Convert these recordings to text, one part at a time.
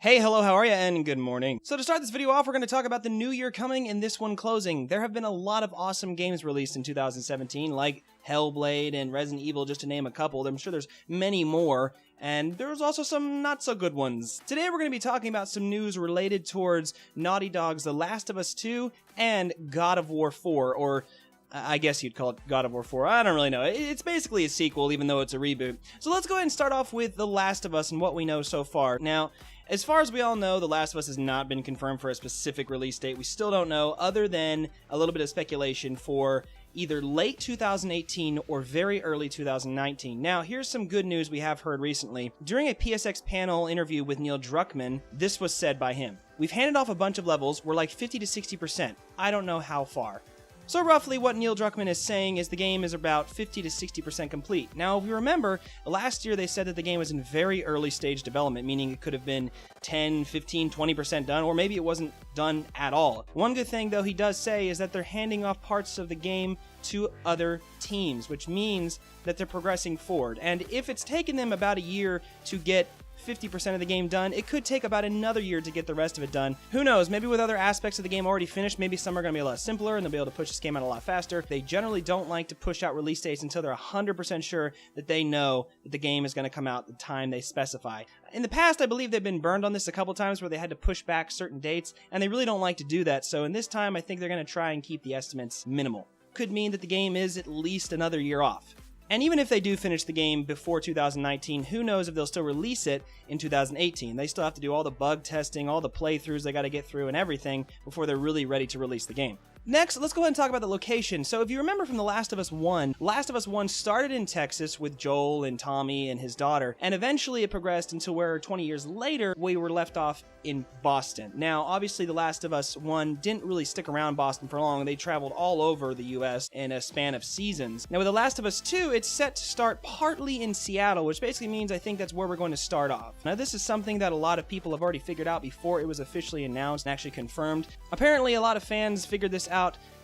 Hey, hello, how are you? And good morning. So to start this video off, we're going to talk about the new year coming and this one closing. There have been a lot of awesome games released in 2017, like Hellblade and Resident Evil, just to name a couple. I'm sure there's many more, and there's also some not-so-good ones. Today we're going to be talking about some news related towards Naughty Dog's The Last of Us 2 and God of War 4, or I guess you'd call it God of War 4. I don't really know. It's basically a sequel, even though it's a reboot. So let's go ahead and start off with The Last of Us and what we know so far. Now, as far as we all know, The Last of Us has not been confirmed for a specific release date. We still don't know, other than a little bit of speculation for either late 2018 or very early 2019. Now, here's some good news we have heard recently. During a PSX panel interview with Neil Druckmann, this was said by him. "We've handed off a bunch of levels. We're like 50 to 60%. I don't know how far." So roughly what Neil Druckmann is saying is the game is about 50 to 60% complete. Now, if you remember, last year they said that the game was in very early stage development, meaning it could have been 10, 15, 20% done, or maybe it wasn't done at all. One good thing, though, he does say is that they're handing off parts of the game to other teams, which means that they're progressing forward. And if it's taken them about a year to get 50% of the game done, it could take about another year to get the rest of it done. Who knows, maybe with other aspects of the game already finished, maybe some are going to be a lot simpler and they'll be able to push this game out a lot faster. They generally don't like to push out release dates until they're 100% sure that they know that the game is going to come out the time they specify. In the past, I believe they've been burned on this a couple times where they had to push back certain dates, and they really don't like to do that, so in this time I think they're going to try and keep the estimates minimal. Could mean that the game is at least another year off. And even if they do finish the game before 2019, who knows if they'll still release it in 2018. They still have to do all the bug testing, all the playthroughs they got to get through and everything before they're really ready to release the game. Next, let's go ahead and talk about the location. So if you remember from The Last of Us 1, Last of Us 1 started in Texas with Joel and Tommy and his daughter, and eventually it progressed until where 20 years later, we were left off in Boston. Now, obviously, The Last of Us 1 didn't really stick around Boston for long. They traveled all over the US in a span of seasons. Now, with The Last of Us 2, it's set to start partly in Seattle, which basically means I think that's where we're going to start off. Now, this is something that a lot of people have already figured out before it was officially announced and actually confirmed. Apparently, a lot of fans figured this out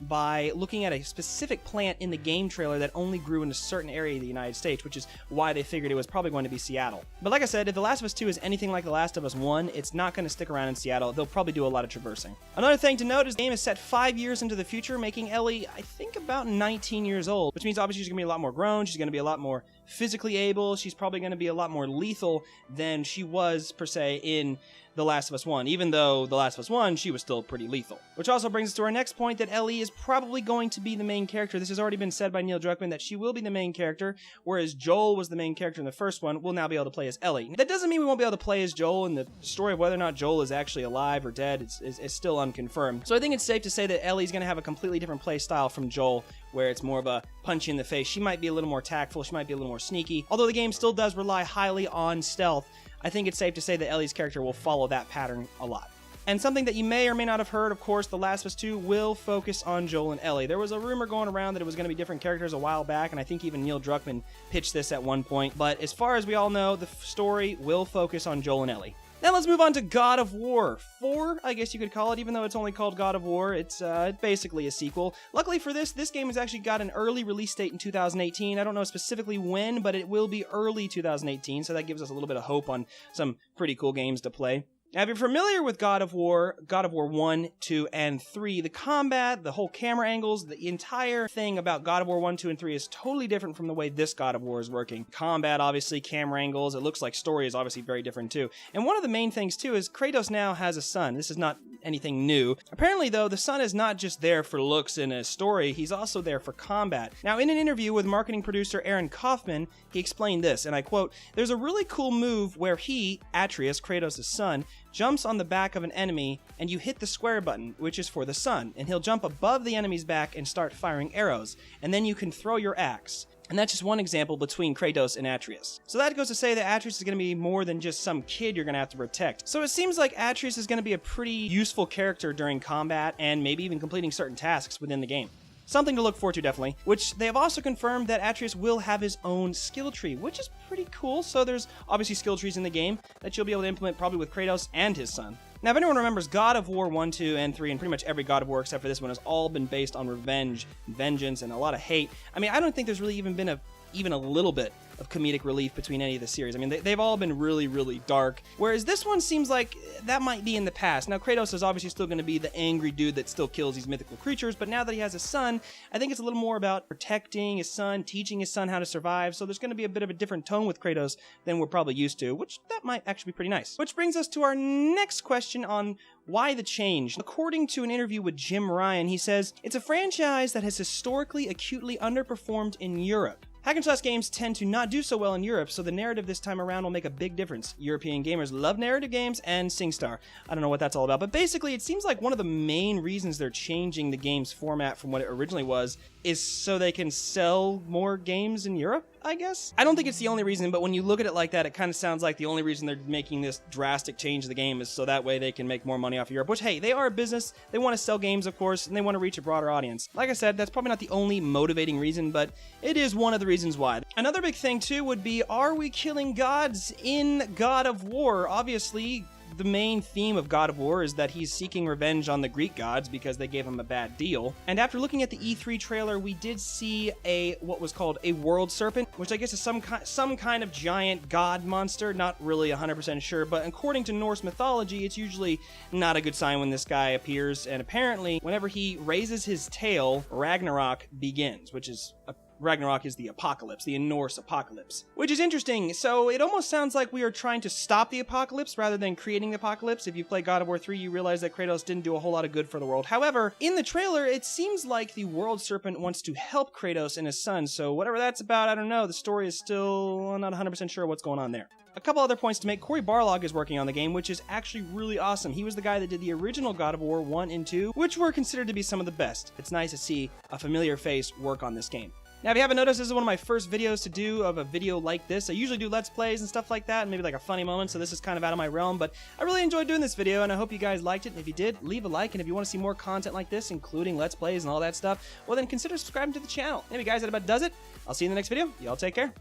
by looking at a specific plant in the game trailer that only grew in a certain area of the United States, which is why they figured it was probably going to be Seattle. But like I said, if The Last of Us 2 is anything like The Last of Us 1, it's not going to stick around in Seattle. They'll probably do a lot of traversing. Another thing to note is the game is set 5 years into the future, making Ellie, I think, about 19 years old, which means obviously she's going to be a lot more grown, she's going to be a lot more physically able, she's probably going to be a lot more lethal than she was, per se, in The Last of Us 1, even though The Last of Us 1, she was still pretty lethal. Which also brings us to our next point, that Ellie is probably going to be the main character. This has already been said by Neil Druckmann that she will be the main character, whereas Joel was the main character in the first one. We'll now be able to play as Ellie. That doesn't mean we won't be able to play as Joel, and the story of whether or not Joel is actually alive or dead is still unconfirmed. So I think it's safe to say that Ellie's going to have a completely different play style from Joel, where it's more of a punch in the face. She might be a little more tactful, she might be a little more sneaky. Although the game still does rely highly on stealth, I think it's safe to say that Ellie's character will follow that pattern a lot. And something that you may or may not have heard, of course, The Last of Us 2 will focus on Joel and Ellie. There was a rumor going around that it was going to be different characters a while back, and I think even Neil Druckmann pitched this at one point. But as far as we all know, the story will focus on Joel and Ellie. Now let's move on to God of War 4, I guess you could call it, even though it's only called God of War. It's basically a sequel. Luckily for this game has actually got an early release date in 2018. I don't know specifically when, but it will be early 2018, so that gives us a little bit of hope on some pretty cool games to play. Now, if you're familiar with God of War 1, 2, and 3, the combat, the whole camera angles, the entire thing about God of War 1, 2, and 3 is totally different from the way this God of War is working. Combat, obviously, camera angles, it looks like story is obviously very different too. And one of the main things too is Kratos now has a son. This is not anything new. Apparently, though, the son is not just there for looks in a story, he's also there for combat. Now, in an interview with marketing producer Aaron Kaufman, he explained this, and I quote, "There's a really cool move where he, Atreus, Kratos' son, jumps on the back of an enemy, and you hit the square button, which is for the sun, and he'll jump above the enemy's back and start firing arrows, and then you can throw your axe." And that's just one example between Kratos and Atreus. So that goes to say that Atreus is going to be more than just some kid you're going to have to protect. So it seems like Atreus is going to be a pretty useful character during combat, and maybe even completing certain tasks within the game. Something to look forward to, definitely. Which they have also confirmed that Atreus will have his own skill tree, which is pretty cool. So there's obviously skill trees in the game that you'll be able to implement probably with Kratos and his son. Now, if anyone remembers, God of War 1, 2, and 3, and pretty much every God of War except for this one has all been based on revenge, vengeance, and a lot of hate. I mean, I don't think there's really even been even a little bit of comedic relief between any of the series. I mean, they've all been really, really dark, whereas this one seems like that might be in the past. Now, Kratos is obviously still going to be the angry dude that still kills these mythical creatures, but now that he has a son, I think it's a little more about protecting his son, teaching his son how to survive, so there's going to be a bit of a different tone with Kratos than we're probably used to, which that might actually be pretty nice. Which brings us to our next question on why the change. According to an interview with Jim Ryan, he says, "It's a franchise that has historically acutely underperformed in Europe. Hack and slash games tend to not do so well in Europe, so the narrative this time around will make a big difference. European gamers love narrative games and SingStar." I don't know what that's all about, but basically it seems like one of the main reasons they're changing the game's format from what it originally was is so they can sell more games in Europe, I guess? I don't think it's the only reason, but when you look at it like that, it kind of sounds like the only reason they're making this drastic change to the game is so that way they can make more money off of Europe, which, hey, they are a business, they want to sell games, of course, and they want to reach a broader audience. Like I said, that's probably not the only motivating reason, but it is one of the reasons why. Another big thing, too, would be, are we killing gods in God of War? Obviously, the main theme of God of War is that he's seeking revenge on the Greek gods because they gave him a bad deal. And after looking at the E3 trailer, we did see what was called a world serpent, which I guess is some kind of giant god monster. Not really 100% sure, but according to Norse mythology, it's usually not a good sign when this guy appears. And apparently, whenever he raises his tail, Ragnarok begins, which is Ragnarok is the apocalypse, the Norse apocalypse, which is interesting. So it almost sounds like we are trying to stop the apocalypse rather than creating the apocalypse. If you play God of War 3, you realize that Kratos didn't do a whole lot of good for the world. However, in the trailer, it seems like the World Serpent wants to help Kratos and his son, so whatever that's about, I don't know. The story is still not 100% sure what's going on there. A couple other points to make. Cory Barlog is working on the game, which is actually really awesome. He was the guy that did the original God of War 1 and 2, which were considered to be some of the best. It's nice to see a familiar face work on this game. Now, if you haven't noticed, this is one of my first videos to do of a video like this. I usually do Let's Plays and stuff like that, and maybe like a funny moment, so this is kind of out of my realm, but I really enjoyed doing this video, and I hope you guys liked it. And if you did, leave a like, and if you want to see more content like this, including Let's Plays and all that stuff, well then consider subscribing to the channel. Anyway, guys, that about does it. I'll see you in the next video. Y'all take care.